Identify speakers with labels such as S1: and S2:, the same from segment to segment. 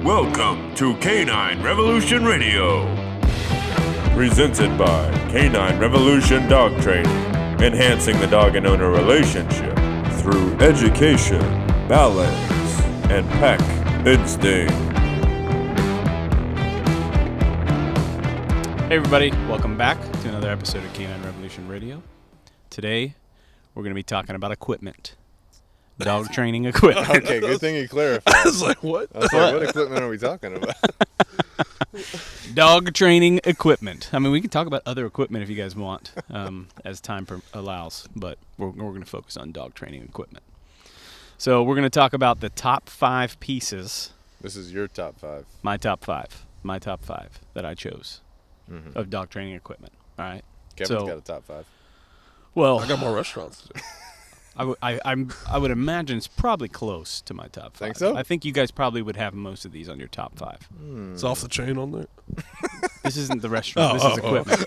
S1: Welcome to Canine Revolution Radio. Presented by Canine Revolution Dog Training, enhancing the dog and owner relationship through education, balance, and pack instinct.
S2: Hey everybody, welcome back to another episode of Canine Revolution Radio. Today, we're going to be talking about equipment. Dog training equipment.
S3: Okay, good thing you clarified.
S4: I was like, what?
S3: I was like, what equipment are we talking about?
S2: Dog training equipment. I mean, we can talk about other equipment if you guys want, as time allows, but we're going to focus on dog training equipment. So we're going to talk about the top 5 pieces.
S3: This is your top 5.
S2: My top five that I chose of dog training equipment. All right.
S3: Kevin's got a top 5.
S2: Well,
S4: I got more restaurants to do.
S2: I would imagine it's probably close to my top 5.
S3: Think so?
S2: I think you guys probably would have most of these on your top 5.
S4: It's off the chain on there.
S2: This isn't the restaurant. This is equipment.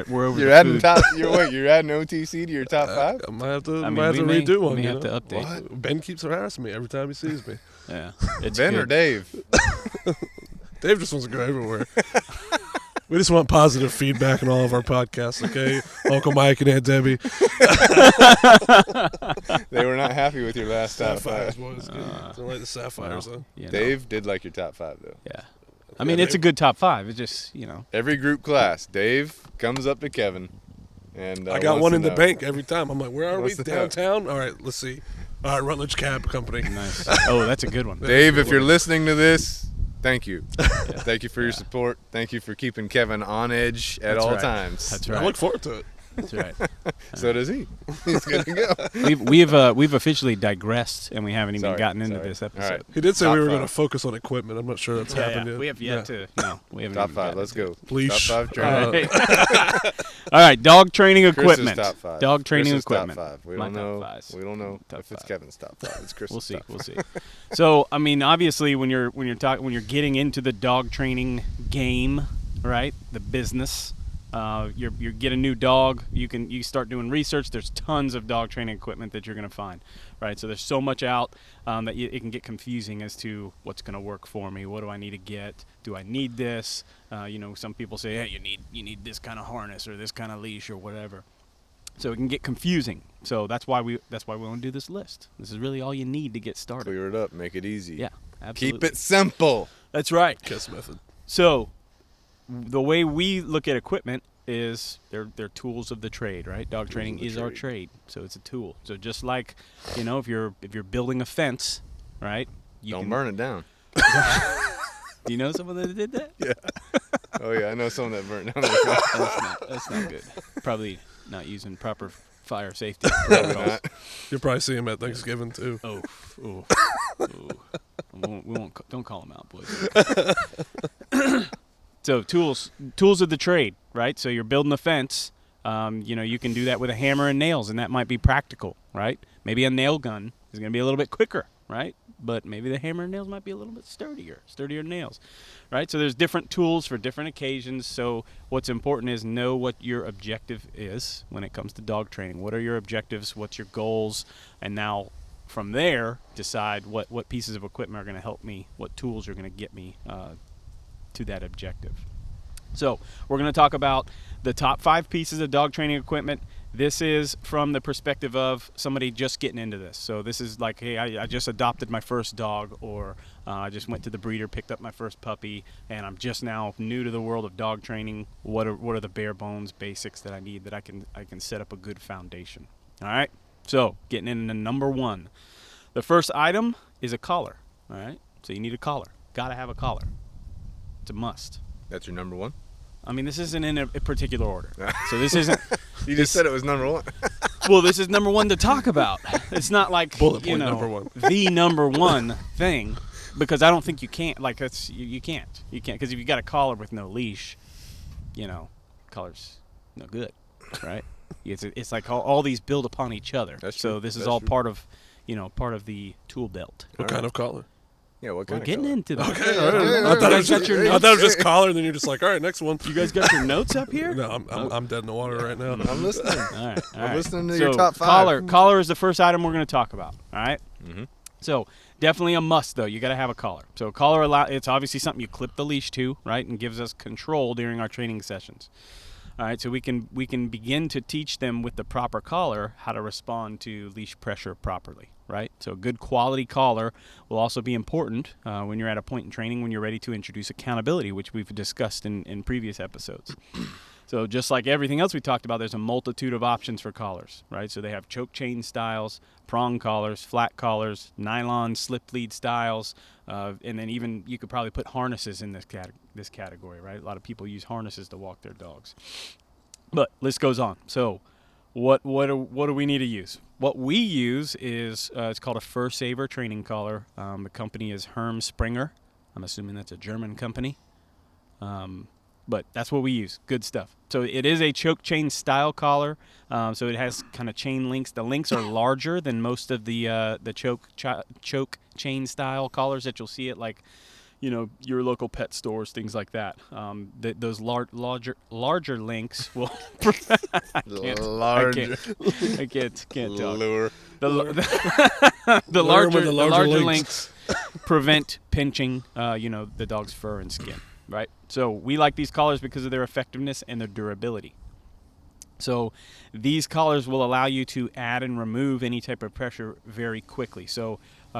S2: We're over.
S3: You're
S2: the
S3: adding
S2: food.
S3: you're adding OTC to your top 5?
S4: I might have to,
S2: I mean,
S4: might have to
S2: we
S4: redo one.
S2: may
S4: you
S2: have
S4: know?
S2: to update.
S4: What? Ben keeps harassing me every time he sees me.
S2: Yeah, it's
S3: Ben
S2: good.
S3: or Dave?
S4: Dave just wants to go everywhere. We just want positive feedback in all of our podcasts, okay? Uncle Mike and Aunt Debbie.
S3: They were not happy with your last top
S4: Sapphires,
S3: 5.
S4: boys. Don't like the sapphires, though.
S2: You know.
S3: Dave did like your top 5, though.
S2: Yeah. I mean, it's a good top 5. It's just,
S3: Every group class, Dave comes up to Kevin. And
S4: I got
S3: wants
S4: one
S3: to
S4: in the
S3: know.
S4: bank every time. I'm like, where are we?
S3: Wants to know.
S4: Downtown? All right, let's see. All right, Rutledge Cab Company.
S2: Nice. Oh, that's a good one.
S3: Dave, if you're listening to this, thank you. Thank you for your support. Thank you for keeping Kevin on edge at
S2: That's
S3: all
S2: right.
S3: times.
S2: That's
S4: I
S2: right.
S4: look forward to it.
S2: That's right.
S3: So does he. He's good to go.
S2: We've officially digressed, and we haven't even gotten into this episode.
S3: All right.
S4: He did say
S3: Top
S4: we were
S3: 5.
S4: going to focus on equipment. I'm not sure that's happened yet.
S2: We have yet to. No, we haven't.
S3: Top
S2: even
S3: 5.
S2: gotten
S3: Let's
S2: into
S3: go.
S4: it. Leash.
S3: Top 5 training.
S2: All right, dog training
S3: Chris's
S2: equipment.
S3: top 5.
S2: Dog training
S3: Chris's
S2: equipment.
S3: Top 5. We
S2: My
S3: don't
S2: top
S3: know.
S2: fives.
S3: We don't know
S2: Top
S3: if it's
S2: 5.
S3: Kevin's top 5. It's Chris's
S2: We'll see.
S3: top 5.
S2: We'll see. So, I mean, obviously, when you're getting into the dog training game, right? The business. You get a new dog. You start doing research. There's tons of dog training equipment that you're going to find, right? So there's so much out that it can get confusing as to what's going to work for me. What do I need to get? Do I need this? Some people say, hey, you need this kind of harness or this kind of leash or whatever. So it can get confusing. So that's why we want to do this list. This is really all you need to get started.
S3: Clear it up. Make it easy.
S2: Yeah, absolutely.
S3: Keep it simple.
S2: That's right.
S4: Kiss method.
S2: So the way we look at equipment is they're tools of the trade, right? Dog training is our trade, so it's a tool. So just like, if you're building a fence, right?
S3: Don't burn it down.
S2: Do you know someone that did that?
S3: Yeah. Oh yeah, I know someone that burnt down.
S2: That's not good. Probably not using proper fire safety
S3: Probably
S2: protocols.
S3: not.
S4: You'll probably see him at Thanksgiving, too.
S2: Oh. We won't. Don't call them out, boys. So tools of the trade, right? So you're building a fence. You can do that with a hammer and nails, and that might be practical, right? Maybe a nail gun is going to be a little bit quicker, right? But maybe the hammer and nails might be a little bit sturdier nails, right? So there's different tools for different occasions. So what's important is know what your objective is when it comes to dog training. What are your objectives? What's your goals? And now from there, decide what pieces of equipment are going to help me, what tools are going to get me to that objective. So we're going to talk about the top 5 pieces of dog training equipment. This is from the perspective of somebody just getting into this. So this is like, hey, I just adopted my first dog, or I just went to the breeder, picked up my first puppy, and I'm just now new to the world of dog training. What are the bare bones basics that I need that I can set up a good foundation? All right. So getting into number 1, the first item is a collar. All right. So you need a collar. Got to have a collar. It's a must.
S3: That's your number 1?
S2: I mean, this isn't in a particular order. So this isn't.
S3: You just said it was number 1.
S2: Well, this is number 1 to talk about. It's not like
S4: Bullet point number 1.
S2: The number 1 thing, because I don't think you can't. Like that's you can't because if you got a collar with no leash, collar's no good, right? It's like all these build upon each other.
S3: That's
S2: so
S3: true.
S2: this is
S3: That's
S2: all
S3: true.
S2: part of the tool belt.
S4: What kind of collar?
S3: Yeah, what
S2: We're
S3: kind
S2: getting
S3: of
S2: into that.
S4: Okay,
S3: all
S4: all
S3: right.
S4: right. I thought
S2: You guys got your
S4: I
S2: notes?
S4: thought it was just collar, and then you're just like, all right, next one.
S2: You guys got your notes up here?
S4: No, I'm dead in the water right now.
S3: I'm listening.
S2: All right.
S3: I'm listening to
S2: so
S3: your top 5.
S2: Collar is the first item we're going to talk about. All right.
S3: Mhm.
S2: So definitely a must, though. You got to have a collar. So a collar, it's obviously something you clip the leash to, right, and gives us control during our training sessions. All right, so we can begin to teach them with the proper collar how to respond to leash pressure properly, right? So a good quality collar will also be important when you're at a point in training when you're ready to introduce accountability, which we've discussed in previous episodes. So just like everything else we talked about, there's a multitude of options for collars, right? So they have choke chain styles, prong collars, flat collars, nylon slip lead styles, and then even you could probably put harnesses in this category, right? A lot of people use harnesses to walk their dogs. But list goes on. So what do we need to use? What we use is it's called a Fur Saver training collar. The company is Herm Springer. I'm assuming that's a German company. But that's what we use. Good stuff. So it is a choke chain style collar. So it has kind of chain links. The links are larger than most of the choke chain style collars that you'll see at like, your local pet stores, things like that. Those larger links will. I can't talk.
S3: Lure.
S2: The larger
S4: links.
S2: links prevent pinching, the dog's fur and skin. Right, so we like these collars because of their effectiveness and their durability. So these collars will allow you to add and remove any type of pressure very quickly. So,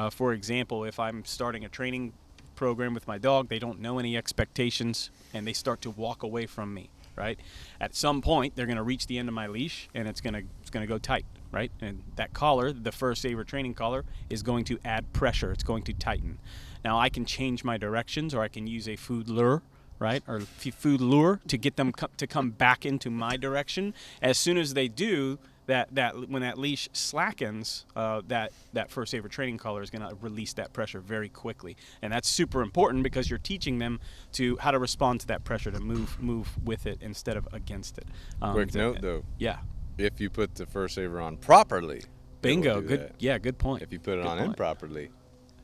S2: for example, if I'm starting a training program with my dog, they don't know any expectations, and they start to walk away from me. Right, at some point they're going to reach the end of my leash, and it's going to go tight. Right, and that collar, the Fur Saver training collar, is going to add pressure. It's going to tighten. Now I can change my directions, or I can use a food lure, right, or food lure to get them to come back into my direction. As soon as they do, that when that leash slackens, that Fur Saver training collar is going to release that pressure very quickly, and that's super important because you're teaching them to how to respond to that pressure, to move with it instead of against it.
S3: Quick note though.
S2: Yeah.
S3: If you put the Fur Saver on properly,
S2: Bingo. Good. Yeah. Good point.
S3: If you put it on improperly,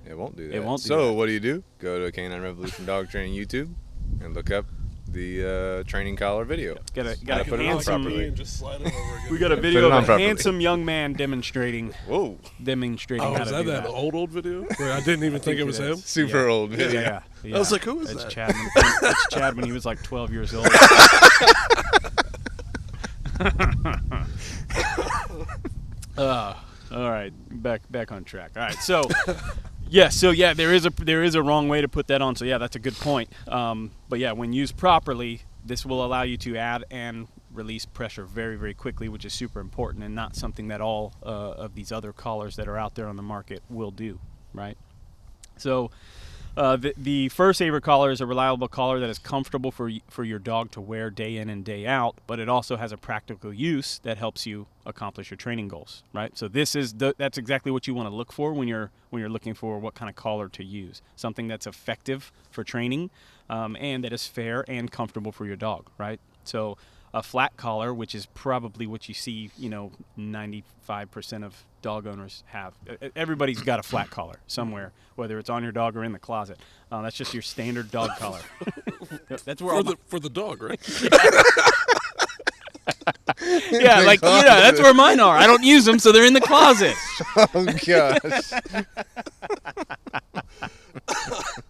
S3: it won't do that.
S2: It won't do
S3: so
S2: that.
S3: What do? Go to Canine Revolution Dog Training YouTube and look up the training collar video.
S2: Got a
S3: put it on
S2: handsome.
S3: properly.
S4: And just slide it over again.
S2: We got a
S3: Put
S2: video
S3: it on
S2: of a
S3: properly.
S2: handsome young man demonstrating
S3: Whoa.
S4: Oh,
S2: how
S4: is
S2: to
S4: that
S2: do
S4: that old video? Where I didn't even think it was him.
S3: Super old video.
S2: Yeah.
S4: I was like, who is
S2: That's
S4: that?
S2: Chad. That's Chad when he was like 12 years old. All right, back on track. All right, so there is a wrong way to put that on. So yeah, that's a good point. But yeah, when used properly, this will allow you to add and release pressure very, very quickly, which is super important and not something that all of these other collars that are out there on the market will do, right? So the Fur Saver collar is a reliable collar that is comfortable for your dog to wear day in and day out, but it also has a practical use that helps you accomplish your training goals, right? So that's exactly what you want to look for when you're looking for what kind of collar to use. Something that's effective for training and that is fair and comfortable for your dog, right? So a flat collar, which is probably what you see, 95% of dog owners have. Everybody's got a flat collar somewhere, whether it's on your dog or in the closet. That's just your standard dog collar. That's where
S4: For the dog, right?
S2: yeah, that's where mine are. I don't use them, so they're in the closet.
S3: Oh gosh.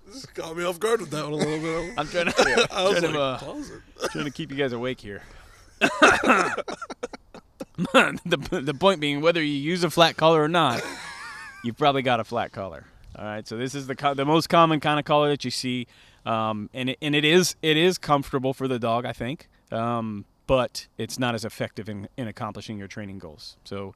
S4: This caught me off guard with that one a little bit.
S2: I'm trying to,
S4: I was
S2: closet. Trying to keep you guys awake here. The point being, whether you use a flat collar or not, you've probably got a flat collar. All right, so this is the most common kind of collar that you see, and it is comfortable for the dog, I think, but it's not as effective in accomplishing your training goals. So,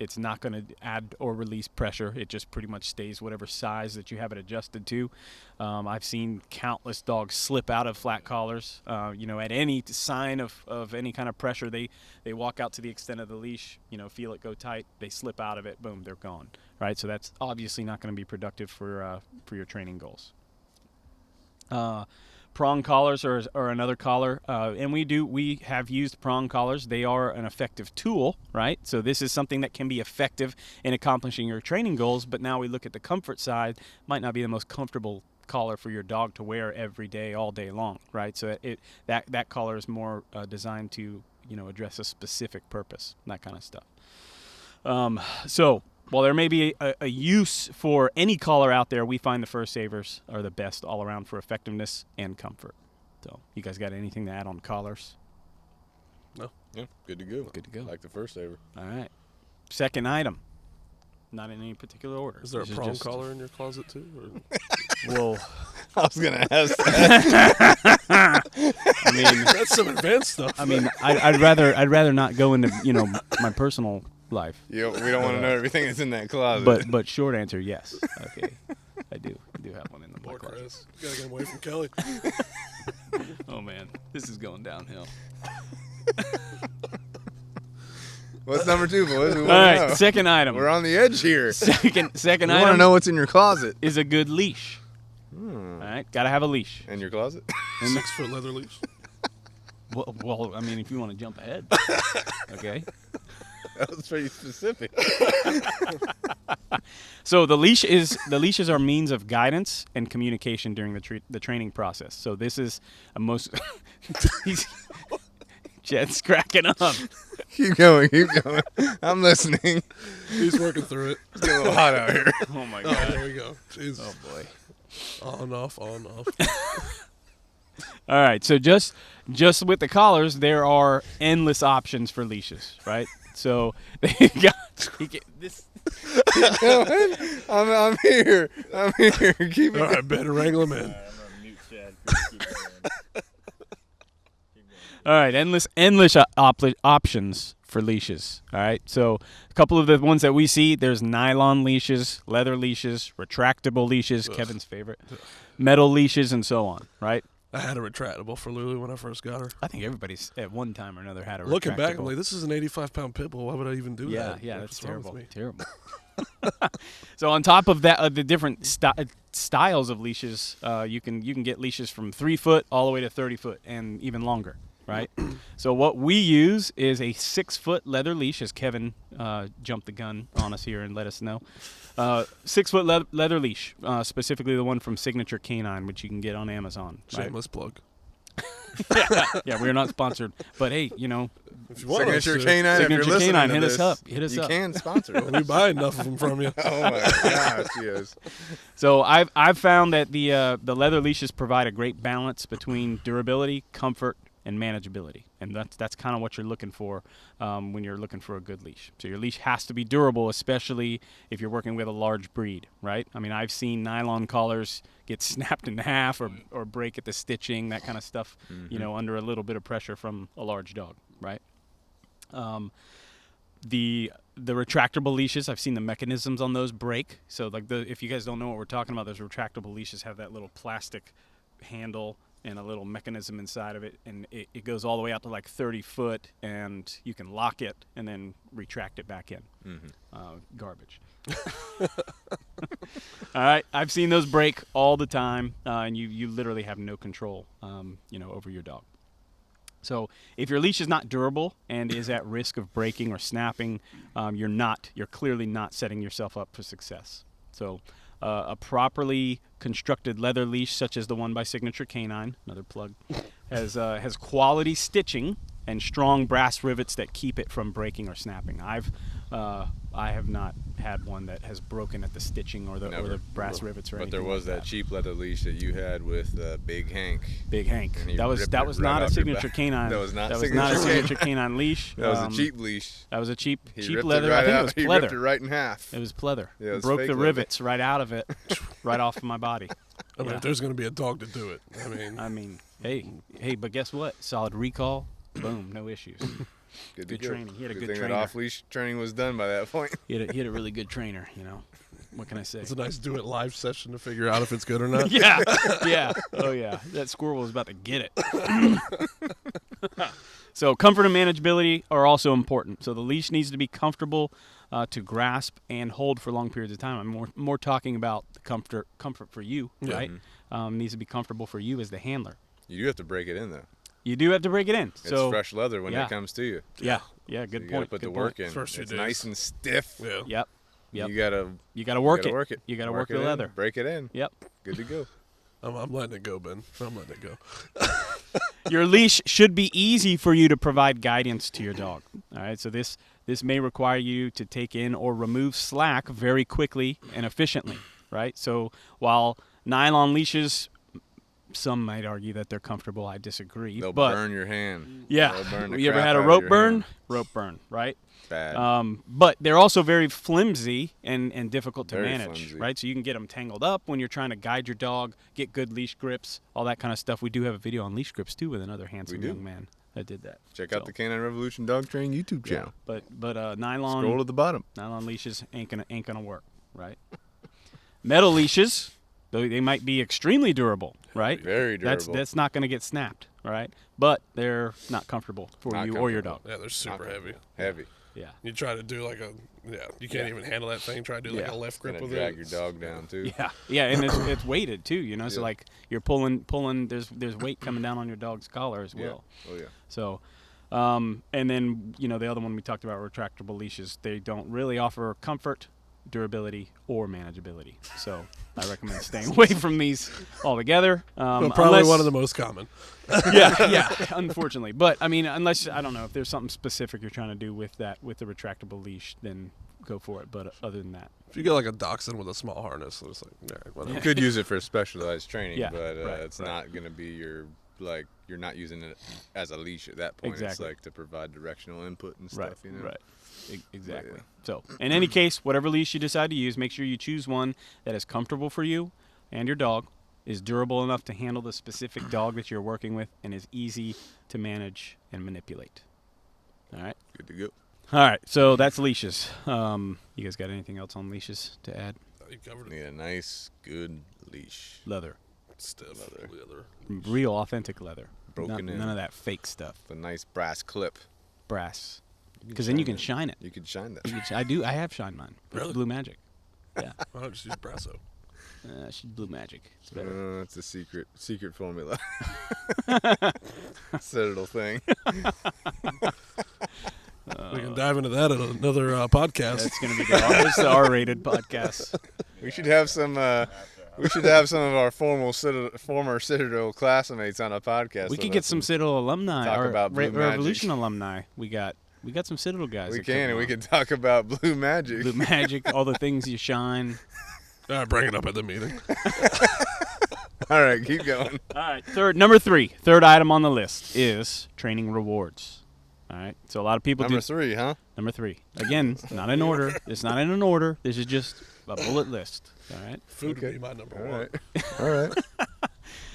S2: it's not going to add or release pressure. It just pretty much stays whatever size that you have it adjusted to. I've seen countless dogs slip out of flat collars. At any sign of any kind of pressure, they walk out to the extent of the leash, feel it go tight, they slip out of it, boom, they're gone. Right? So that's obviously not going to be productive for your training goals. Prong collars are another collar, and we have used prong collars. They are an effective tool, right? So this is something that can be effective in accomplishing your training goals, but now we look at the comfort side, might not be the most comfortable collar for your dog to wear every day, all day long, right? So that collar is more designed to, address a specific purpose, that kind of stuff. So while there may be a use for any collar out there, we find the Fur Savers are the best all around for effectiveness and comfort. So, you guys got anything to add on collars?
S4: No.
S3: Yeah, good to go.
S2: Good to go.
S3: Like the first saver.
S2: All right. Second item. Not in any particular order.
S4: Is there a
S2: This
S4: prong
S2: just-
S4: collar in your closet too? Or?
S2: Well,
S3: I was gonna ask that.
S2: I mean,
S4: That's some advanced stuff.
S2: I mean, I'd rather not go into my personal life.
S3: We don't want to know everything that's in that closet.
S2: But short answer, yes. Okay, I do have one in the
S4: Poor
S2: closet.
S4: Chris. You gotta get away from Kelly.
S2: Oh man, this is going downhill.
S3: What's number 2, boys? We
S2: All
S3: wanna
S2: right,
S3: know.
S2: second item.
S3: We're on the edge here.
S2: Second
S3: We want to
S2: item
S3: know what's in your closet.
S2: is a good leash. All right, gotta have a leash.
S3: In your closet?
S4: 6-foot leather leash.
S2: Well, I mean, if you want to jump ahead, okay.
S3: That was pretty specific.
S2: So the leash is our means of guidance and communication during the training process. So this is a most. Jed's cracking up.
S3: Keep going. I'm listening.
S4: He's working through it.
S3: It's getting a little hot out here.
S2: Oh my
S4: Oh,
S2: god.
S4: there we go. Jeez.
S2: Oh boy.
S4: On, off, on, off.
S2: All right, so just with the collars, there are endless options for leashes, right? So they got this.
S3: I'm here. Keep
S4: All
S3: it.
S4: right, better wrangle him in.
S2: All right, endless options for leashes. All right, so a couple of the ones that we see, there's nylon leashes, leather leashes, retractable leashes, Kevin's favorite, metal leashes, and so on. Right?
S4: I had a retractable for Lulu when I first got her.
S2: I think everybody's at one time or another had a
S4: Looking back, I'm
S2: retractable.
S4: like, this is an 85-pound pit bull. Why would I even do that?
S2: Yeah,
S4: What's
S2: that's
S4: wrong with
S2: terrible.
S4: me?
S2: Terrible. So on top of that, the different styles of leashes, you can get leashes from 3 foot all the way to 30 foot and even longer, right? So what we use is a 6-foot leather leash, as Kevin jumped the gun on us here and let us know. 6-foot leather leash, specifically the one from Signature Canine, which you can get on Amazon. Right?
S4: Shameless plug.
S2: Yeah, we're not sponsored, but hey,
S4: If you want
S3: Signature
S4: us to,
S3: Canine. If
S2: Signature
S3: you're listening
S2: Canine,
S3: to
S2: hit us
S3: this,
S2: up. Hit us
S3: you
S2: up.
S3: can sponsor us.
S4: we buy enough of them from you.
S3: Oh my gosh, yes.
S2: So I've found that the leather leashes provide a great balance between durability, comfort, and manageability, and that's kind of what you're looking for when you're looking for a good leash. So your leash has to be durable, especially if you're working with a large breed, right? I mean, I've seen nylon collars get snapped in half or break at the stitching, that kind of stuff, under a little bit of pressure from a large dog, right? The retractable leashes, I've seen the mechanisms on those break. So like if you guys don't know what we're talking about, those retractable leashes have that little plastic handle and a little mechanism inside of it, and it goes all the way out to like 30 foot, and you can lock it and then retract it back in. Garbage. All right, I've seen those break all the time, and you literally have no control, over your dog. So if your leash is not durable and is at risk of breaking or snapping, you're clearly not setting yourself up for success. So a properly constructed leather leash, such as the one by Signature Canine, another plug, has quality stitching and strong brass rivets that keep it from breaking or snapping. I have not had one that has broken at the stitching or the brass rivets or
S3: But
S2: anything.
S3: there was
S2: like
S3: that cheap leather leash that you had with Big Hank.
S2: Big Hank.
S3: And he
S2: That was
S3: ripped
S2: not
S3: it
S2: a
S3: right off your
S2: Signature
S3: back.
S2: Canine.
S3: That was not
S2: a
S3: Signature
S2: Signature Canine leash.
S3: That was a cheap leash.
S2: That was a cheap
S3: He ripped
S2: leather.
S3: It right
S2: I think
S3: out.
S2: it was
S3: He
S2: pleather.
S3: ripped it right in half.
S2: It was pleather.
S3: Yeah, it was
S2: Broke
S3: fake
S2: the
S3: leather.
S2: rivets right out of it, right off of my body.
S4: I mean, if there's going to be a dog to do it,
S2: I mean, hey, but guess what? Solid recall. Boom, no issues.
S3: Good
S2: Good
S3: to go.
S2: training. He had a good
S3: thing
S2: trainer.
S3: that off-leash training was done by that point.
S2: He had a really good trainer. What can I say?
S4: it's a nice do it live session to figure out if it's good or not.
S2: Yeah. Oh yeah, that squirrel was about to get it. So comfort and manageability are also important. So the leash needs to be comfortable to grasp and hold for long periods of time. I'm more talking about the comfort for you, right? Needs to be comfortable for you as the handler.
S3: You do have to break it in, though.
S2: You do have to break it in.
S3: It's
S2: So
S3: fresh leather when
S2: yeah.
S3: it comes to you.
S2: Yeah,
S3: So
S2: good
S3: you gotta
S2: point.
S3: put
S2: good
S3: the
S2: point.
S3: work in.
S4: First few
S3: It's
S4: days.
S3: nice and stiff.
S4: Yeah.
S2: Yep.
S3: You gotta
S2: work
S3: gotta
S2: it.
S3: work it.
S2: You gotta
S3: Work
S2: work the
S3: it in,
S2: leather.
S3: Break it in.
S2: Yep.
S3: Good to go.
S4: I'm letting it go, Ben. I'm letting it go.
S2: Your leash should be easy for you to provide guidance to your dog. All right, so this This may require you to take in or remove slack very quickly and efficiently, right? So while nylon leashes, some might argue that they're comfortable. I disagree.
S3: They'll
S2: but
S3: burn your hand.
S2: yeah,
S3: They'll burn the
S2: you ever
S3: crap
S2: had a
S3: out of
S2: rope
S3: your
S2: burn?
S3: hand.
S2: Rope burn, right?
S3: Bad.
S2: But they're also very flimsy and difficult to
S3: Very
S2: manage,
S3: flimsy.
S2: right? So you can get them tangled up when you're trying to guide your dog, get good leash grips, all that kind of stuff. We do have a video on leash grips too with another handsome
S3: do.
S2: young man that did that.
S3: Check out
S2: So,
S3: the Canine Revolution Dog Training YouTube
S2: yeah,
S3: channel.
S2: but
S3: Scroll
S2: nylon
S3: to the bottom.
S2: leashes ain't gonna work, right? Metal leashes, though they might be extremely durable, right?
S3: Very durable.
S2: That's not gonna get snapped, right? But they're not comfortable for
S3: Not
S2: you or your dog.
S3: comfortable.
S4: Yeah, they're super heavy.
S3: Heavy.
S2: Yeah.
S4: You try to do like you can't even handle that thing. Try to do like
S2: Yeah.
S4: a left grip
S3: Gonna
S4: with
S3: drag
S4: it.
S3: your dog down too.
S2: Yeah, and it's weighted too, you know. So
S3: Yeah.
S2: like you're pulling. There's weight coming down on your dog's collar as
S3: Yeah.
S2: well.
S3: Oh yeah.
S2: So, and then the other one we talked about, retractable leashes. They don't really offer comfort, durability, or manageability. So I recommend staying away from these altogether.
S4: Well, probably
S2: unless-
S4: one of the most common.
S2: yeah, unfortunately. But I mean, unless I don't know if there's something specific you're trying to do with the retractable leash, then go for it. But other than that,
S4: If you get like a dachshund with a small harness, it's like, all right, whatever.
S3: You could use it for specialized training,
S2: Yeah,
S3: but
S2: right,
S3: it's not going to be you're not using it as a leash at that point. It's
S2: Exactly.
S3: like to provide directional input and
S2: right,
S3: stuff, you know.
S2: right, exactly.
S3: yeah.
S2: So in any case, whatever leash you decide to use, make sure you choose one that is comfortable for you and your dog, is durable enough to handle the specific dog that you're working with, and is easy to manage and manipulate. All right.
S3: Good to go.
S2: All right. So that's leashes. You guys got anything else on leashes to add?
S4: You covered it.
S3: Need a nice, good leash.
S2: Leather,
S4: Stiff
S3: Leather.
S4: leather.
S2: real authentic leather.
S3: Broken in.
S2: None of that fake stuff.
S3: The nice brass clip.
S2: Brass. Because then you can shine it.
S3: You can shine that.
S2: I have shined mine. It's
S4: Really?
S2: Blue Magic. Yeah.
S4: Why not just use Brasso?
S2: She's Blue Magic. It's better.
S3: It's a secret formula. Citadel thing.
S4: We can dive into that in another podcast.
S2: That's gonna be good. It's the R-rated podcast.
S3: We should have some. We should have some of our former Citadel classmates on a podcast.
S2: We
S3: with
S2: could get
S3: us
S2: some
S3: and
S2: Citadel alumni
S3: talk
S2: or
S3: about Blue Magic.
S2: Revolution alumni. We got some Citadel guys.
S3: We
S2: that
S3: can,
S2: come
S3: and we
S2: on.
S3: could talk about Blue Magic.
S2: Blue Magic, all the things you shine.
S4: All right, bring it up at the meeting.
S3: All right, keep going.
S2: All right, number three, third item on the list is training rewards. All right, so a lot of people
S3: Number
S2: do
S3: 3, huh?
S2: number three. Again, not in order. It's not in an order. This is just a bullet list. All right.
S4: Food
S3: Okay.
S4: would be my number
S3: All
S4: one.
S3: right. All right.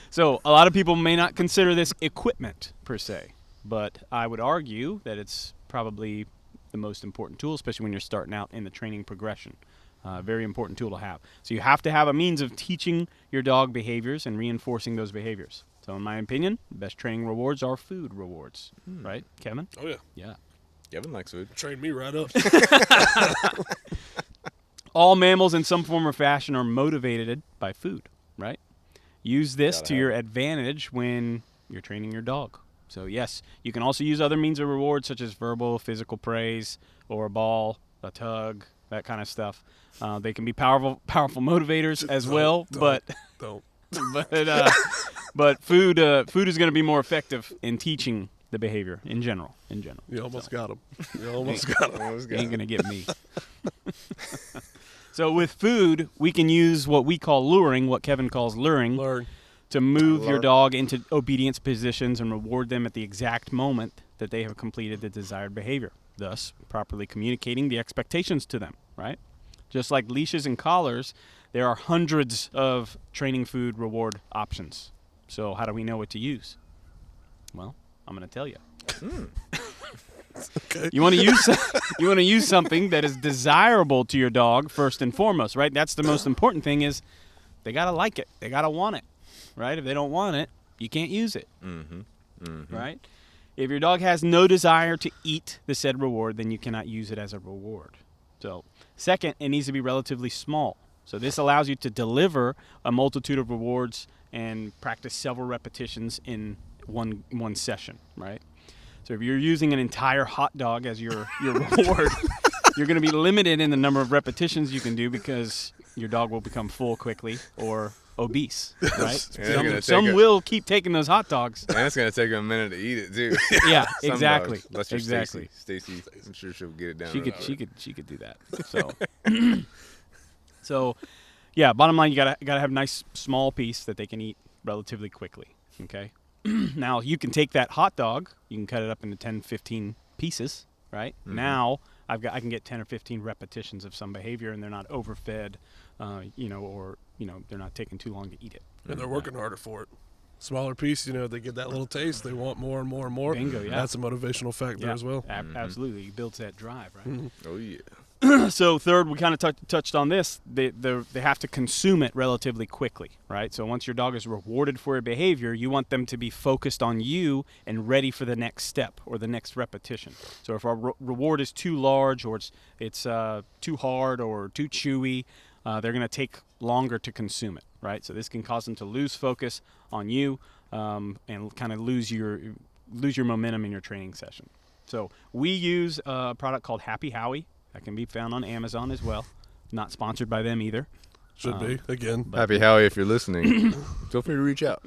S2: So a lot of people may not consider this equipment per se, but I would argue that it's probably the most important tool, especially when you're starting out in the training progression. Very important tool to have. So you have to have a means of teaching your dog behaviors and reinforcing those behaviors. So in my opinion, the best training rewards are food rewards, right, Kevin?
S4: Oh yeah,
S2: Yeah.
S3: Kevin likes food.
S4: train me right up.
S2: All mammals in some form or fashion are motivated by food, right? Use this
S3: Gotta
S2: to
S3: have
S2: your
S3: it.
S2: advantage when you're training your dog. So yes, you can also use other means of reward such as verbal, physical praise, or a ball, a tug, that kind of stuff. They can be powerful motivators as well, but
S4: Don't.
S2: but food is going to be more effective in teaching the behavior in general.
S4: You almost got him. You almost got him.
S3: Almost
S2: You
S3: got
S2: ain't
S3: it.
S2: gonna get me. So with food, we can use what we call luring, what Kevin calls luring,
S4: Learn.
S2: to move your
S3: Lure.
S2: dog into obedience positions and reward them at the exact moment that they have completed the desired behavior, thus properly communicating the expectations to them, right? Just like leashes and collars, there are hundreds of training food reward options. So how do we know what to use? Well, I'm going to tell you.
S4: Okay.
S2: You want to use something that is desirable to your dog first and foremost, right? That's the most important thing is they got to like it. They got to want it, right? If they don't want it, you can't use it, right? If your dog has no desire to eat the said reward, then you cannot use it as a reward. So, second, it needs to be relatively small. So this allows you to deliver a multitude of rewards and practice several repetitions in one session, right? So if you're using an entire hot dog as your reward, you're going to be limited in the number of repetitions you can do because your dog will become full quickly or obese, right?
S3: And it's gonna
S2: Some
S3: take
S2: will keep taking those hot dogs.
S3: and it's gonna take them a minute to eat it too.
S2: Yeah,
S3: Some
S2: exactly.
S3: dogs. Unless you're
S2: Exactly.
S3: Stacy, I'm sure she'll get it down.
S2: She
S3: right
S2: could,
S3: away.
S2: she could do that. So, yeah. Bottom line, you gotta have a nice small piece that they can eat relatively quickly. Okay. Now you can take that hot dog, you can cut it up into 10, 15 pieces, right?
S3: Mm-hmm.
S2: Now I can get 10 or 15 repetitions of some behavior, and they're not overfed, or they're not taking too long to eat it.
S4: And they're working harder for it. Smaller piece, they get that little taste. They want more and more and more.
S2: Bingo, yeah.
S4: That's a motivational factor as well.
S2: Absolutely, it builds that drive, right?
S3: Oh yeah.
S2: So third, we kind of touched on this. They have to consume it relatively quickly, right? So once your dog is rewarded for a behavior, you want them to be focused on you and ready for the next step or the next repetition. So if our reward is too large or it's too hard or too chewy, they're going to take longer to consume it, right? So this can cause them to lose focus on you and kind of lose your momentum in your training session. So we use a product called Happy Howie. That can be found on Amazon as well. Not sponsored by them either.
S4: Should be, again.
S3: Happy Howie, if you're listening, feel free to reach out.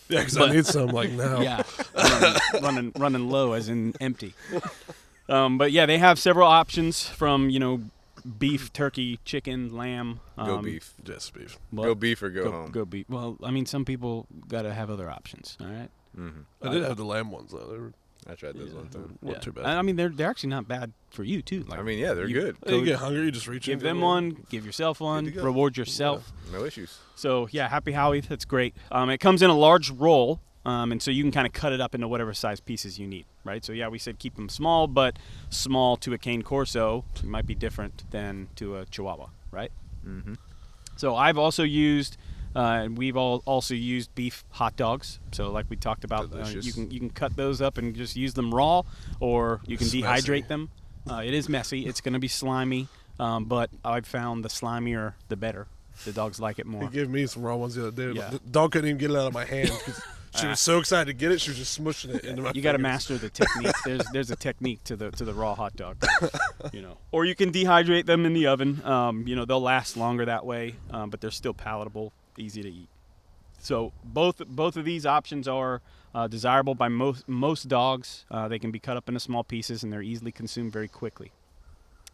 S4: Yeah, because I need some now.
S2: Yeah, running low as in empty. But yeah, they have several options from beef, turkey, chicken, lamb.
S3: Go beef.
S4: Just beef.
S3: Go beef or go home.
S2: Go beef. Well, I mean, some people got to have other options. All right.
S4: I did have the lamb ones, though. They were
S3: I tried those one time.
S4: weren't too bad.
S2: I mean, they're actually not bad for you too. Like,
S3: I mean, yeah, they're good.
S4: You get hungry, you just reach
S2: give
S4: in.
S2: them one, give yourself one,
S3: to go.
S2: reward yourself.
S3: No issues.
S2: So yeah, Happy Howie, that's great. It comes in a large roll, and so you can kind of cut it up into whatever size pieces you need, right? So yeah, we said keep them small, but small to a cane corso might be different than to a Chihuahua, right?
S3: Mm-hmm.
S2: So I've also used, and we've also used beef hot dogs. So like we talked about,
S3: Delicious.
S2: you can cut those up and just use them raw, or you can
S4: It's
S2: dehydrate
S4: messy.
S2: them. It is messy. It's going to be slimy, but I've found the slimier the better. The dogs like it
S4: He
S2: more.
S4: gave me some raw ones the other day.
S2: Yeah.
S4: The dog couldn't even get it out of my hand because she was so excited to get it. She was just smushing it into my
S2: You got to
S4: fingers.
S2: master the technique. There's a technique to the raw hot dog, Or you can dehydrate them in the oven. They'll last longer that way, but they're still palatable, easy to eat. So both of these options are desirable by most dogs. They can be cut up into small pieces and they're easily consumed very quickly.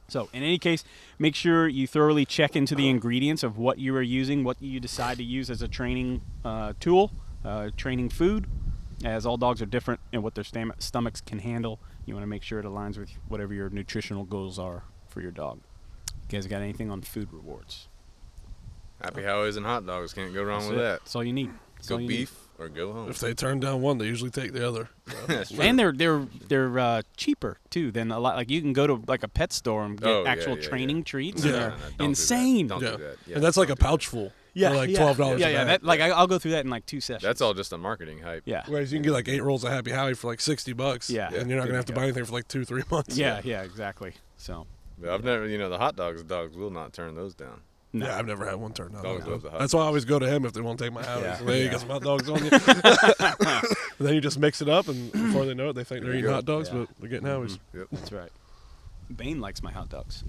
S2: So in any case, make sure you thoroughly check into the ingredients of what you are using, what you decide to use as a training tool, training food, as all dogs are different in what their stomachs can handle. You want to make sure it aligns with whatever your nutritional goals are for your dog. You guys got anything on food rewards?
S3: Happy Howies and hot dogs. Can't go wrong with that.
S2: That's all you need. That's
S3: Go
S2: all you need.
S3: beef or go home.
S4: If they turn down one, they usually take the other.
S3: That's true.
S2: And they're cheaper too than a lot. Like you can go to like a pet store and get
S3: Oh, yeah,
S2: actual
S3: yeah,
S2: training
S3: yeah.
S2: treats.
S4: Yeah.
S2: And
S3: No,
S2: they're
S3: no, don't do that.
S2: insane.
S3: Don't
S4: Yeah.
S3: do that. Yeah,
S4: And that's like a
S3: don't do that.
S4: pouch full.
S2: Yeah,
S4: for like
S2: yeah.
S4: $12
S2: Yeah,
S4: a
S2: yeah.
S4: bag.
S2: I'll go through that in like 2 sessions.
S3: That's all just a marketing hype.
S2: Yeah.
S4: Whereas you can get like 8 rolls of Happy Howie for like $60.
S2: Yeah.
S4: And you're not
S2: There
S4: going to have to
S2: you
S4: buy
S2: go.
S4: anything for like 2-3 months.
S2: Yeah, exactly. So
S3: But I've never, the hot dogs will not turn those down.
S2: no.
S4: Yeah, I've never had one turn down.
S3: Dogs love the hot
S4: That's why I always go to him if they won't take my Howies.
S2: Yeah.
S4: Hey, you
S2: Yeah.
S4: got some hot dogs on you. And then you just mix it up, and before they know it, they think they're
S3: There you
S4: eating
S3: go.
S4: hot dogs,
S2: Yeah.
S4: but they're getting Howies.
S3: Yep.
S2: That's right. Bane likes my hot dogs.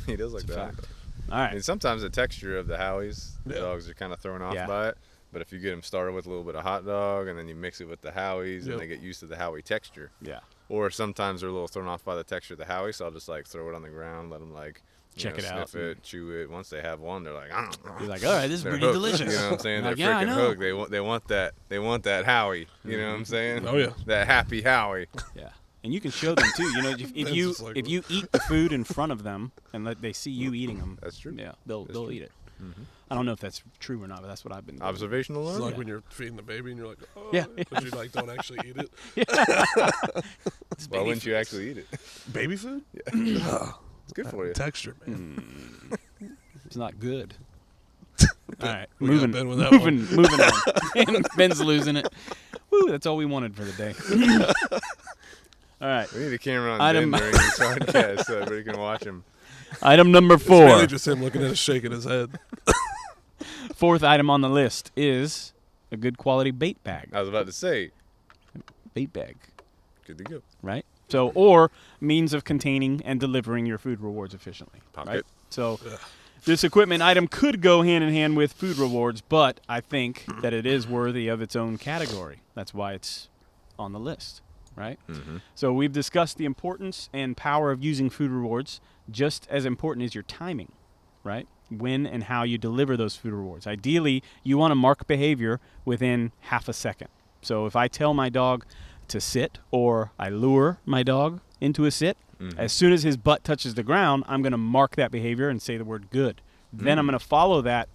S3: He does like
S2: It's a
S3: that.
S2: fact. All right.
S3: And sometimes the texture of the Howies, the
S4: Yeah.
S3: dogs are kind of thrown off
S2: Yeah.
S3: by it. But if you get them started with a little bit of hot dog and then you mix it with the Howies
S4: Yep.
S3: and they get used to the Howie texture.
S2: Yeah.
S3: Or sometimes they're a little thrown off by the texture of the Howie, so I'll just like throw it on the ground, let them like
S2: Check it out.
S3: sniff it, chew it. Once they have one, they're like,
S2: You're like, all right, this is
S3: they're
S2: pretty
S3: hooked.
S2: delicious.
S3: You know what I'm saying?
S2: Like,
S3: They're
S2: yeah, I
S3: freaking
S2: know.
S3: hooked. They want that Howie. You know what I'm saying?
S4: Oh, yeah.
S3: That happy Howie.
S2: Yeah. And you can show them too. If
S4: That's
S2: you
S4: just like-
S2: if you eat the food in front of them and they see you eating them,
S3: That's true.
S2: yeah, they'll
S3: That's true.
S2: eat it. I don't know if that's true or not, but that's what I've been doing.
S3: Observational
S4: It's
S3: learning.
S4: like when you're feeding the baby and you're like, oh,
S2: Yeah.
S4: but you like don't actually eat it.
S2: It's
S3: Why
S2: baby
S3: wouldn't you actually eat it?
S4: Baby food?
S3: It's good for you.
S4: Texture, man.
S2: It's not good. All right,
S4: We got
S2: moving,
S4: Ben with that
S2: moving on. Ben's losing it. Woo, that's all we wanted for the day. All right,
S3: We need a camera on
S2: Item-
S3: Ben during this podcast so everybody can watch him.
S2: item number
S4: It's mainly
S2: 4.
S4: just him looking at us, shaking his head.
S2: Fourth item on the list is a good quality bait bag.
S3: I was about to say,
S2: Bait bag,
S3: good to go.
S2: right? So, or means of containing and delivering your food rewards efficiently.
S3: Pocket.
S2: Right? So, This equipment item could go hand in hand with food rewards, but I think that it is worthy of its own category. That's why it's on the list, right?
S3: Mm-hmm.
S2: So we've discussed the importance and power of using food rewards. Just as important is your timing, right? When and how you deliver those food rewards. Ideally, you want to mark behavior within half a second. So if I tell my dog to sit, or I lure my dog into a sit, as soon as his butt touches the ground, I'm going to mark that behavior and say the word good. Then I'm going to follow that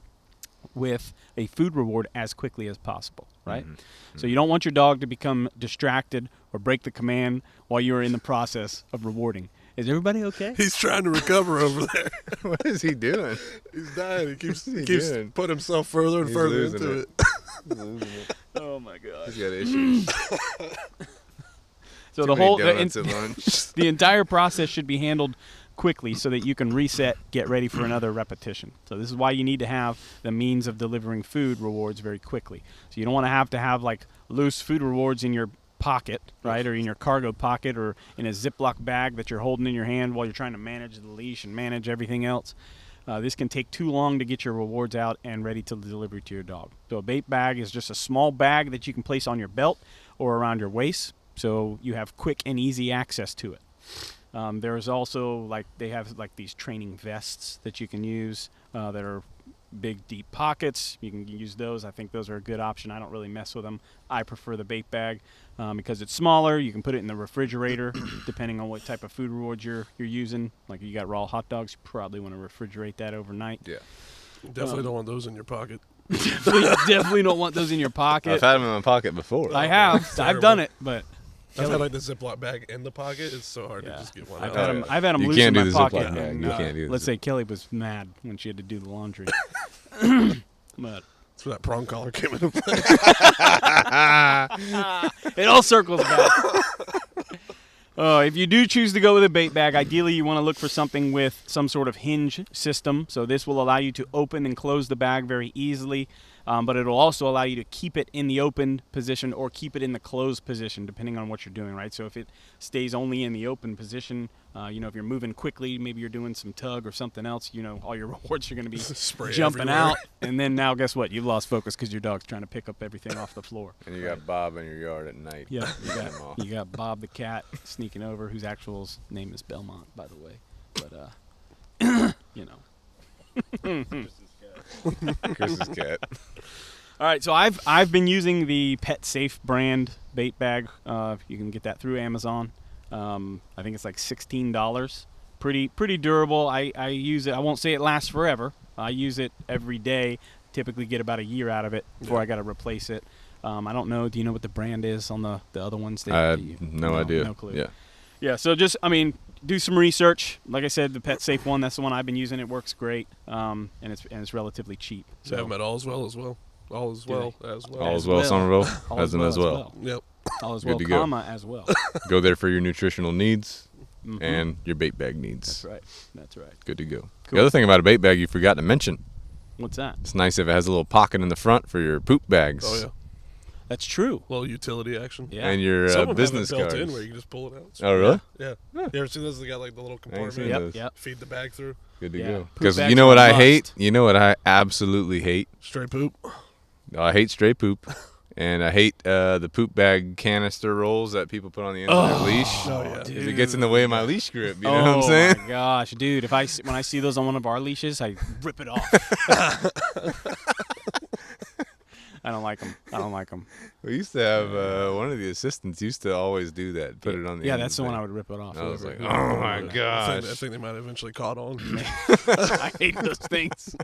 S2: with a food reward as quickly as possible, right? So you don't want your dog to become distracted or break the command while you're in the process of rewarding. Is everybody okay?
S4: He's trying to recover over there.
S3: What is he doing?
S4: He's dying. He keeps
S3: doing?
S4: putting himself further and
S3: He's
S4: further
S3: losing
S4: into
S3: it.
S4: it.
S3: He's losing it.
S2: Oh my God.
S3: He's got issues.
S2: So
S3: Too
S2: the
S3: many
S2: whole
S3: donuts at lunch.
S2: the entire process should be handled quickly so that you can reset, get ready for another repetition. So this is why you need to have the means of delivering food rewards very quickly. So you don't want to have like loose food rewards in your pocket, right, or in your cargo pocket, or in a Ziploc bag that you're holding in your hand while you're trying to manage the leash and manage everything else. This can take too long to get your rewards out and ready to deliver to your dog. So a bait bag is just a small bag that you can place on your belt or around your waist, so you have quick and easy access to it. There's also they have these training vests that you can use that are big deep pockets. You can use those. I think those are a good option. I don't really mess with them. I prefer the bait bag because it's smaller. You can put it in the refrigerator depending on what type of food rewards you're using. Like you got raw hot dogs, you probably want to refrigerate that overnight.
S3: Yeah.
S4: Definitely don't want those in your pocket.
S2: Definitely don't want those in your pocket.
S3: I've had them in my pocket before.
S2: I have. I've done it, but
S4: I've had the Ziploc bag in the pocket. It's so hard to just get one
S2: I've
S4: out.
S2: had them
S3: You
S2: loose
S3: can't
S2: in
S3: do
S2: my
S3: the
S2: pocket.
S3: Ziploc bag.
S2: And,
S3: You can't do the
S2: let's say Kelly was mad when she had to do the laundry. But
S4: That's where that prong collar came into play.
S2: it all circles back. If you do choose to go with a bait bag, ideally you want to look for something with some sort of hinge system. So this will allow you to open and close the bag very easily, but it'll also allow you to keep it in the open position or keep it in the closed position, depending on what you're doing, right? So if it stays only in the open position, if you're moving quickly, maybe you're doing some tug or something else, all your rewards are going to be
S4: Spray
S2: jumping
S4: everywhere.
S2: out. And then now guess what? You've lost focus because your dog's trying to pick up everything off the floor.
S3: And you got Bob in your yard at night.
S2: Yeah,
S3: Get him off.
S2: you got Bob the cat sneaking over, whose actual name is Belmont, by the way. But
S3: Chris's cat.
S2: All right, so I've been using the Pet Safe brand bait bag. You can get that through Amazon. I think it's like $16. Pretty durable. I use it. I won't say it lasts forever. I use it every day. Typically get about a year out of it before I got to replace it. I don't know. Do you know what the brand is on the other ones?
S3: I have no idea.
S2: No clue.
S3: Yeah.
S2: Yeah, so just, do some research. Like I said, the Pet Safe one, that's the one I've been using. It works great, and it's relatively cheap.
S4: So have them at All as well. All as well.
S3: All as well, Somerville.
S2: All
S3: As well.
S4: Yep.
S2: All as
S3: Good
S2: well,
S3: to go.
S2: comma, as well.
S3: Go there for your nutritional needs
S2: Mhm.
S3: and your bait bag needs.
S2: That's right. That's right.
S3: Good to go.
S2: Cool.
S3: The other thing about a bait bag you forgot to mention,
S2: What's that?
S3: it's nice if it has a little pocket in the front for your poop bags.
S4: Oh yeah.
S2: That's true.
S4: Little utility action.
S2: Yeah.
S3: And your
S4: Some of them
S3: business
S4: have it built
S3: cards.
S4: in where you can just pull it out.
S3: Oh, really?
S4: Yeah. You ever seen those? They got like the little
S3: seen
S4: compartment.
S3: those.
S2: Yep.
S4: Feed the bag through.
S3: Good to
S2: Yeah.
S3: go.
S2: Poop
S3: Because
S2: bags
S3: you know
S2: are
S3: what
S2: a
S3: I hate?
S2: must.
S3: You know what I absolutely hate?
S4: Straight poop.
S3: I hate stray poop. And I hate the poop bag canister rolls that people put on the end of their leash.
S4: Oh yeah.
S3: Because it gets in the way of my leash grip. You know what I'm saying?
S2: Oh my gosh, dude! When I see those on one of our leashes, I rip it off. I don't like them.
S3: We used to have one of the assistants used to always do that. Put it on the
S2: Yeah,
S3: end
S2: that's
S3: of
S2: the one
S3: thing.
S2: I would rip it off.
S3: I was like,
S2: whoever-
S3: oh my
S4: I
S3: gosh.
S4: think they might have eventually caught on.
S2: I hate those things.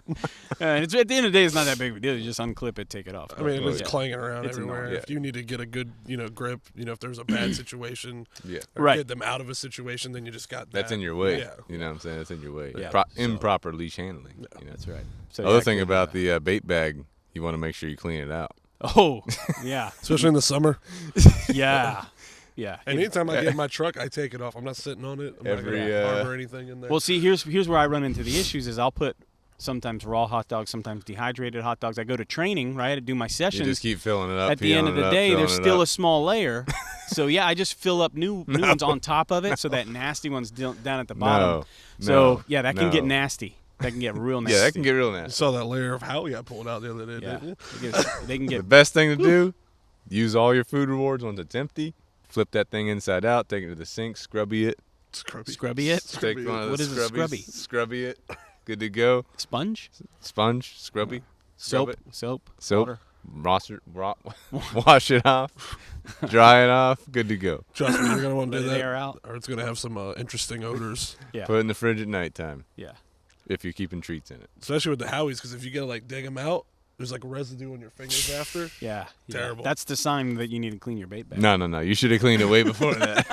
S2: It's at the end of the day, it's not that big of a deal. You just unclip it, take it off.
S4: I mean, it's
S2: Yeah.
S4: clanging around
S2: It's
S4: everywhere.
S2: annoying.
S4: If you need to get a good, grip, if there's a bad situation,
S3: Yeah.
S4: or
S2: Right.
S4: get them out of a situation, then you just got
S3: That's
S4: that.
S3: in your way.
S4: Yeah.
S3: You know what I'm saying? That's in your way.
S2: Yeah.
S3: Improper leash handling. You know?
S2: That's right. So
S3: Other
S2: yeah,
S3: thing
S2: I
S3: about
S2: can't do
S3: the bait bag, you want to make sure you clean it out.
S2: that. Oh, yeah,
S4: Especially in the summer.
S2: yeah, yeah.
S4: And anytime I get in my truck, I take it off. I'm not sitting on it. I'm
S3: Every,
S4: not gonna harbor anything in there.
S2: Well, see, here's where I run into the issues. Is I'll put sometimes raw hot dogs, sometimes dehydrated hot dogs. I go to training, right? I do my
S3: You
S2: sessions.
S3: just keep filling it up.
S2: At the end of the day, there's still a small layer. So yeah, I just fill up new ones on top of it, so that nasty one's down at the bottom. So yeah, that can get nasty. That can get real nasty.
S3: Yeah, that can get real
S4: You
S3: nasty.
S4: saw that layer of Howie I pulled out the other day,
S2: Yeah.
S4: didn't you?
S2: They can
S3: The
S2: get.
S3: best thing to do, use all your food rewards once it's empty. Flip that thing inside out, take it to the sink, scrubby it.
S2: Scrubby it?
S3: Take one of
S2: What
S3: the
S2: is a scrubby?
S3: Scrubby it. Good to go.
S2: Sponge?
S3: Sponge, scrubby. Scrub
S2: Soap?
S3: it.
S2: Soap?
S3: Soap.
S2: Water?
S3: Wash it off. Dry it off. Good to go.
S4: Trust me, you're gonna want to
S2: Let
S4: do
S2: it
S4: that,
S2: air out.
S4: or it's gonna have some interesting odors,
S2: Yeah.
S3: Put it in the fridge at nighttime
S2: Yeah.
S3: if you're keeping treats in it.
S4: especially with the Howies, because if you gotta like dig them out, there's like residue on your fingers after.
S2: Yeah.
S4: Terrible.
S2: That's the sign that you need to clean your bait bag.
S3: No. You should have cleaned it way before that.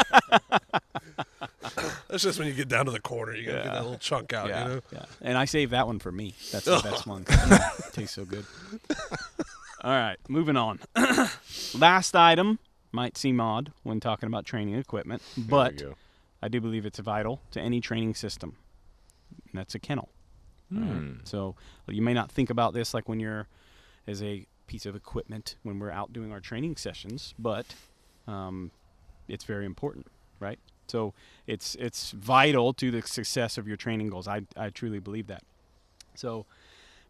S4: That's just when you get down to the corner, you gotta get that little chunk out.
S2: Yeah.
S4: You know.
S2: Yeah. And I saved that one for me. That's the best one. Tastes so good. All right. Moving on. Last item might seem odd when talking about training equipment, but
S3: There we go.
S2: I do believe it's vital to any training system. And that's a kennel. Right? So you may not think about this like when you're as a piece of equipment when we're out doing our training sessions, but it's very important, right? So it's vital to the success of your training goals. I truly believe that. So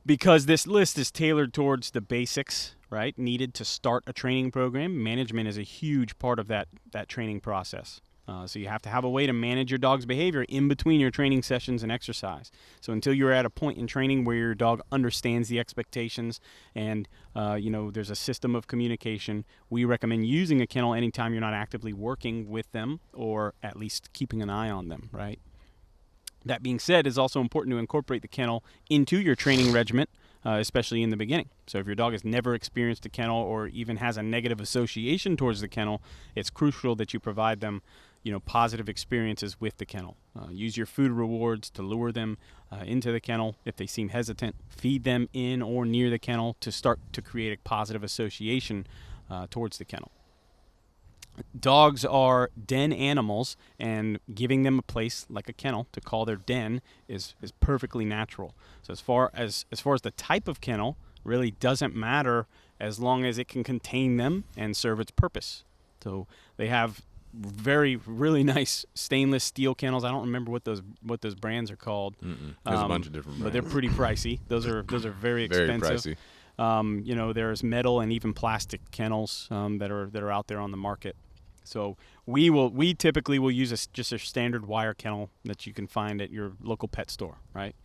S2: because this list is tailored towards the basics, right, needed to start a training program, management is a huge part of that training process. So you have to have a way to manage your dog's behavior in between your training sessions and exercise. So until you're at a point in training where your dog understands the expectations and there's a system of communication, we recommend using a kennel anytime you're not actively working with them or at least keeping an eye on them, right? That being said, it's also important to incorporate the kennel into your training regimen, especially in the beginning. So if your dog has never experienced a kennel or even has a negative association towards the kennel, it's crucial that you provide them positive experiences with the kennel. Use your food rewards to lure them into the kennel. If they seem hesitant, feed them in or near the kennel to start to create a positive association towards the kennel. Dogs are den animals, and giving them a place like a kennel to call their den is perfectly natural. So as far as the type of kennel really doesn't matter as long as it can contain them and serve its purpose. So they have really nice stainless steel kennels. I don't remember what those brands are called.
S3: There's a bunch of different brands.
S2: But they're pretty pricey. Those are very expensive.
S3: Very pricey.
S2: There's metal and even plastic kennels that are out there on the market. So we typically will use just a standard wire kennel that you can find at your local pet store, right?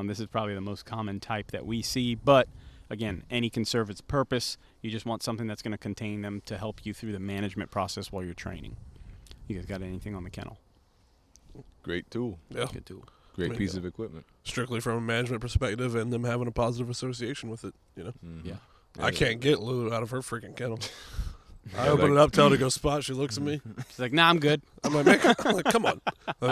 S2: This is probably the most common type that we see, but again, any can serve its purpose. You just want something that's going to contain them to help you through the management process while you're training. You guys got anything on the kennel?
S3: Great tool.
S4: Yeah.
S2: Good tool.
S3: Great
S4: There
S3: piece
S4: you
S3: of equipment.
S4: Strictly from a management perspective and them having a positive association with it.
S2: Yeah.
S4: I can't get Lulu out of her freaking kennel. I
S3: Yeah,
S4: open
S3: like-
S4: it up, tell her to go spot. She looks at me.
S2: She's like, nah, I'm good.
S4: I'm like, come on.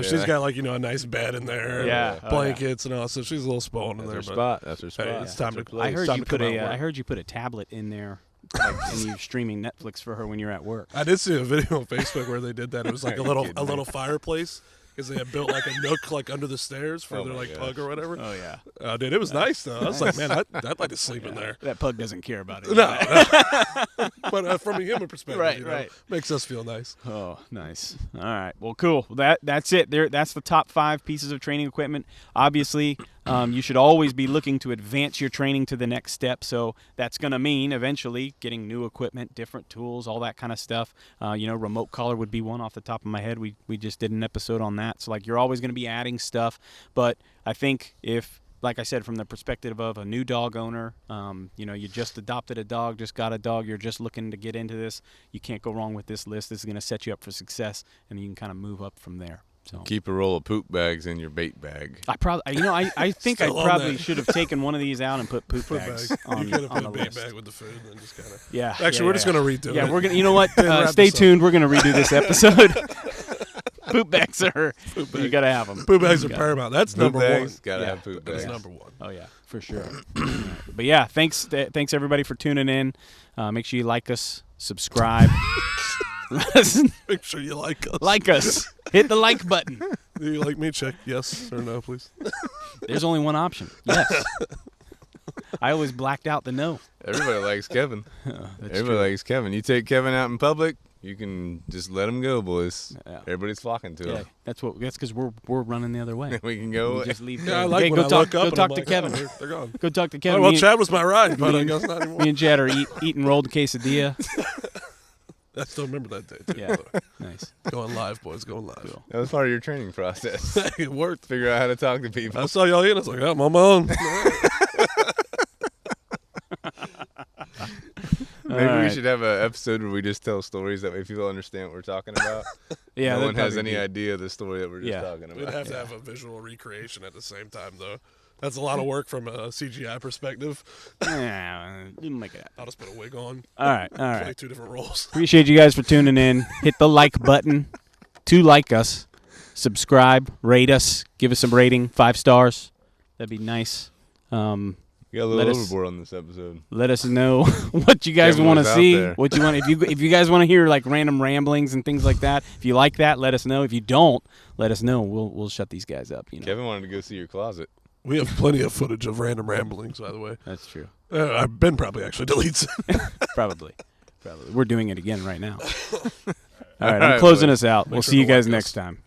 S4: She's got a nice bed in there, and
S2: Yeah. Oh,
S4: blankets and all. So she's a little spoiled in there.
S3: That's her
S4: But
S3: spot. That's her spot.
S4: hey, it's time to.
S2: I
S4: it's
S2: heard
S4: time
S2: you
S4: to come
S2: put
S4: out of work.
S2: I heard you put a tablet in there, and you're streaming Netflix for her when you're at work.
S4: I did see a video on Facebook where they did that. It was like a
S3: Are you
S4: little
S3: kidding me?
S4: fireplace because they had built like a nook like under the stairs for
S3: Oh
S4: their
S3: my
S4: like
S3: gosh.
S4: pug or whatever.
S2: Oh yeah.
S4: Dude, it was nice though. I was like, man, I'd like to sleep in there.
S2: That pug doesn't care about it.
S4: No, but from a human perspective,
S2: Right.
S4: makes us feel nice.
S2: Oh, nice. All right. Well, cool. That's it. That's the top 5 pieces of training equipment. Obviously, you should always be looking to advance your training to the next step. So that's going to mean eventually getting new equipment, different tools, all that kind of stuff. Remote collar would be one off the top of my head. We just did an episode on that. So you're always going to be adding stuff. But I think if, like I said, from the perspective of a new dog owner, you just adopted a dog, just got a dog, you're just looking to get into this, you can't go wrong with this list. This is going to set you up for success, and you can kind of move up from there. So
S3: Keep a roll of poop bags in your bait bag.
S2: I probably, I think I
S4: Still on
S2: probably
S4: that.
S2: should have taken one of these out and put poop
S4: Put
S2: bags
S4: bag.
S2: on,
S4: You could have
S2: on
S4: put
S2: the
S4: a bait
S2: list.
S4: bag with the food and then just kind of.
S2: Yeah.
S4: Actually, we're just gonna redo it.
S2: Yeah, we're gonna. You know what?
S4: wrap
S2: Stay
S4: this up.
S2: tuned. We're gonna redo this episode. Poop bags are. You gotta have them.
S4: Poop bags are paramount. That's
S3: Poop
S4: number
S3: bags,
S4: one.
S3: gotta
S2: Yeah.
S3: have poop
S4: That's
S3: bags.
S4: number one.
S2: Oh yeah, for sure. But yeah, thanks everybody for tuning in. Make sure you like us, subscribe,
S4: Make sure you like us.
S2: like us, hit the like button.
S4: Do you like me? Check yes or no, please.
S2: There's only one option. Yes. I always blacked out the no.
S3: Everybody likes Kevin.
S2: That's
S3: Everybody
S2: true.
S3: likes Kevin. You take Kevin out in public, You can just let them go, boys.
S2: Yeah.
S3: Everybody's flocking to
S2: Yeah,
S3: them.
S2: that's because we're running the other way.
S3: We can go.
S2: We just leave.
S4: Yeah, I
S2: them.
S4: like
S2: Hey,
S4: when
S2: go
S4: I
S2: talk.
S4: look up
S2: Go
S4: and
S2: talk
S4: I'm
S2: to
S4: like,
S2: Kevin.
S4: oh, they're gone.
S2: Go talk to
S4: Oh,
S2: Kevin.
S4: well,
S2: Me and-
S4: Chad was my ride, but I guess not anymore.
S2: Me and Chad are eating rolled quesadilla.
S4: I still remember that day, too.
S2: Yeah, nice.
S4: Going live, boys. Going live.
S2: Cool.
S3: That was part of your training process.
S4: It worked.
S3: Figure out how to talk to people.
S4: I saw y'all in. I was like, I'm on my own.
S3: Maybe
S2: All
S3: we
S2: right.
S3: should have an episode where we just tell stories that way people understand what we're talking about.
S2: Yeah,
S3: no
S2: that'd
S3: one has
S2: probably
S3: any
S2: be-
S3: idea of the story that we're just
S2: Yeah.
S3: talking
S4: We'd
S3: about.
S4: have to have a visual recreation at the same time, though. That's a lot of work from a CGI perspective.
S2: Yeah, you can make it.
S4: I'll just put a wig on.
S2: All right, all
S4: Play
S2: right.
S4: 2 different roles.
S2: Appreciate you guys for tuning in. Hit the like button to like us. Subscribe, rate us, give us some rating, 5 stars. That'd be nice.
S3: You got a
S2: Let
S3: little
S2: us-
S3: overboard on this episode.
S2: Let us know what you guys
S3: Kevin
S2: want to
S3: was out
S2: see.
S3: there.
S2: What you want if you guys want to hear like random ramblings and things like that. If you like that, let us know. If you don't, let us know. We'll shut these guys up. You know.
S3: Kevin wanted to go see your closet.
S4: We have plenty of footage of random ramblings, by the way.
S2: That's true.
S4: Ben probably actually deletes it.
S2: Probably. We're doing it again right now. All right,
S3: All
S2: I'm
S3: right,
S2: closing
S3: boys.
S2: us out.
S4: Make
S2: We'll
S4: sure
S2: see you
S4: to like
S2: guys
S4: us.
S2: next time.